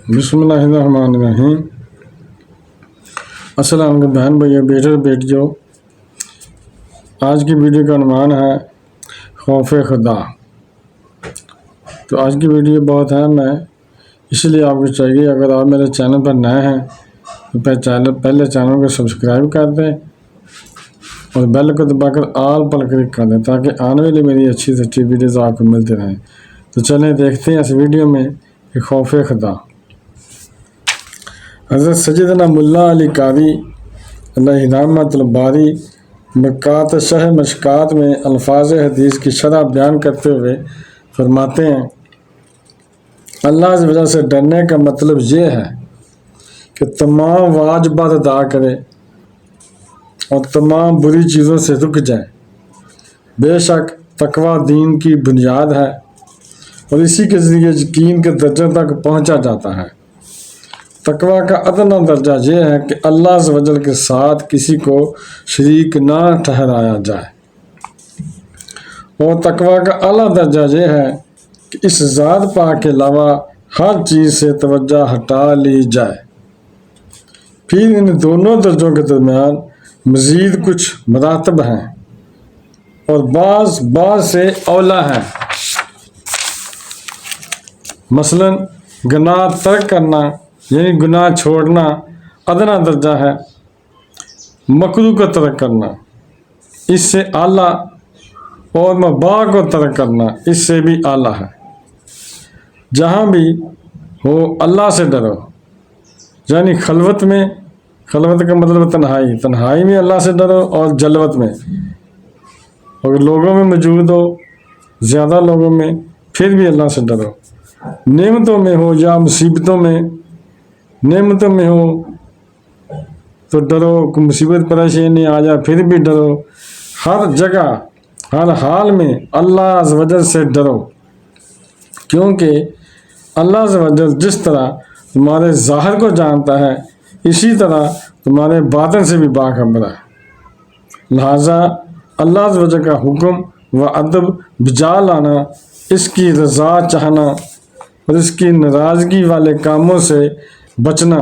بسم اللہ الرحمن الرحیم۔ السلام علیکم بہن بھائیو، بیٹے اور بیٹیوں، آج کی ویڈیو کا عنوان ہے خوف خدا۔ تو آج کی ویڈیو بہت اہم ہے، اس لیے آپ کو چاہیے اگر آپ میرے چینل پر نئے ہیں تو پہلے چینل کو سبسکرائب کر دیں اور بیل کو دبا کر آل پر کلک کر دیں تاکہ آنے والی میری اچھی سے اچھی ویڈیوز آپ کو ملتے رہیں۔ تو چلیں دیکھتے ہیں اس ویڈیو میں کہ خوف خدا۔ حضرت سیدنا ملا علی قاری علیہ رحمۃ الباری مکات شہ مشکات میں الفاظ حدیث کی شرح بیان کرتے ہوئے فرماتے ہیں، اللہ کی وجہ سے ڈرنے کا مطلب یہ ہے کہ تمام واجبات ادا کرے اور تمام بری چیزوں سے رک جائے۔ بے شک تقوی دین کی بنیاد ہے اور اسی کے ذریعے یقین کے درجے تک پہنچا جاتا ہے۔ تقوی کا ادنیٰ درجہ یہ ہے کہ اللہ عز و جل کے ساتھ کسی کو شریک نہ ٹھہرایا جائے، اور تقوی کا اعلیٰ درجہ یہ ہے کہ اس ذات پاک کے علاوہ ہر چیز سے توجہ ہٹا لی جائے۔ پھر ان دونوں درجوں کے درمیان مزید کچھ مراتب ہیں اور بعض سے اولیٰ ہیں۔ مثلا گناہ ترک کرنا یعنی گناہ چھوڑنا ادنیٰ درجہ ہے، مکروہ کو ترک کرنا اس سے اعلیٰ، اور مباح کو ترک کرنا اس سے بھی اعلیٰ ہے۔ جہاں بھی ہو اللہ سے ڈرو، یعنی خلوت کا مطلب تنہائی میں اللہ سے ڈرو، اور جلوت میں اگر لوگوں میں موجود ہو، زیادہ لوگوں میں، پھر بھی اللہ سے ڈرو۔ نعمتوں میں ہو یا مصیبتوں میں، نعمتوں میں ہو تو ڈرو، کوئی مصیبت پریشانی آ جائے پھر بھی ڈرو، ہر جگہ ہر حال میں اللہ عز و جل سے ڈرو، کیونکہ اللہ عز و جل جس طرح تمہارے ظاہر کو جانتا ہے اسی طرح تمہارے باطن سے بھی باخبر ہے۔ لہٰذا اللہ عز و جل کا حکم و ادب بجا لانا، اس کی رضا چاہنا اور اس کی ناراضگی والے کاموں سے بچنا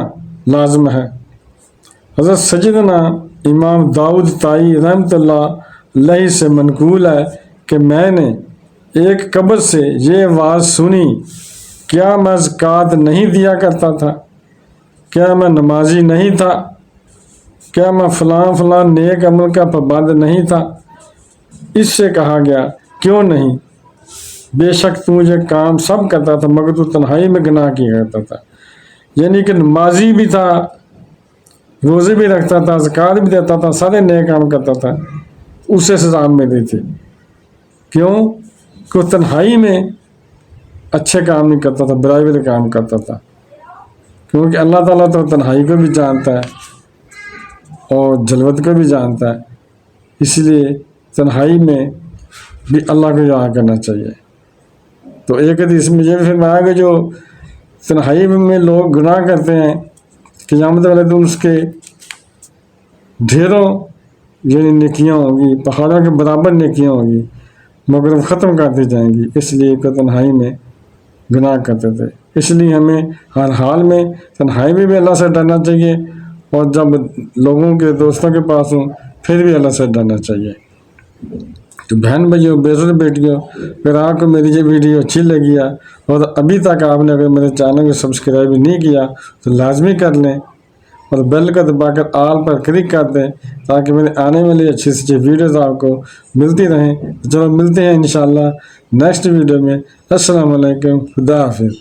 لازم ہے۔ حضرت سیدنا امام داؤد طائی رحمۃ اللہ علیہ سے منقول ہے کہ میں نے ایک قبر سے یہ آواز سنی، کیا میں زکوٰۃ نہیں دیا کرتا تھا؟ کیا میں نمازی نہیں تھا؟ کیا میں فلاں نیک عمل کا پابند نہیں تھا؟ اس سے کہا گیا، کیوں نہیں، بے شک تو یہ کام سب کرتا تھا مگر تو تنہائی میں گناہ کیا کرتا تھا۔ یعنی کہ نمازی بھی تھا، روزے بھی رکھتا تھا، زکوٰۃ بھی دیتا تھا، سارے نیک کام کرتا تھا، اسے سزا ملی تھی۔ کیوں کہ وہ تنہائی میں اچھے کام نہیں کرتا تھا، برائی والے کام کرتا تھا، کیونکہ اللہ تعالیٰ تو تنہائی کو بھی جانتا ہے اور جلوت کو بھی جانتا ہے، اس لیے تنہائی میں بھی اللہ کو یاد کرنا چاہیے۔ تو ایک حدیث میں یہ بھی فرمایا کہ جو تنہائی میں لوگ گناہ کرتے ہیں، قیامت والے دن اس کے ڈھیروں یعنی نیکیاں ہوں گی، پہاڑوں کے برابر نیکیاں ہوں گی، مگر وہ ختم کر دی جائیں گی، اس لیے کہ تنہائی میں گناہ کرتے تھے۔ اس لیے ہمیں ہر حال میں تنہائی میں بھی اللہ سے ڈرنا چاہیے، اور جب لوگوں کے دوستوں کے پاس ہوں پھر بھی اللہ سے ڈرنا چاہیے۔ تو بہن بھائیوں، بیٹوں بیٹیوں، اگر آپ کو میری یہ ویڈیو اچھی لگی ہے اور ابھی تک آپ نے اگر میرے چینل کو سبسکرائب نہیں کیا تو لازمی کر لیں اور بیل کو دبا کر آل پر کلک کر دیں تاکہ میرے آنے والی اچھی سے اچھی ویڈیوز آپ کو ملتی رہیں۔ چلو ملتے ہیں انشاءاللہ نیکسٹ ویڈیو میں۔ السلام علیکم، خدا حافظ۔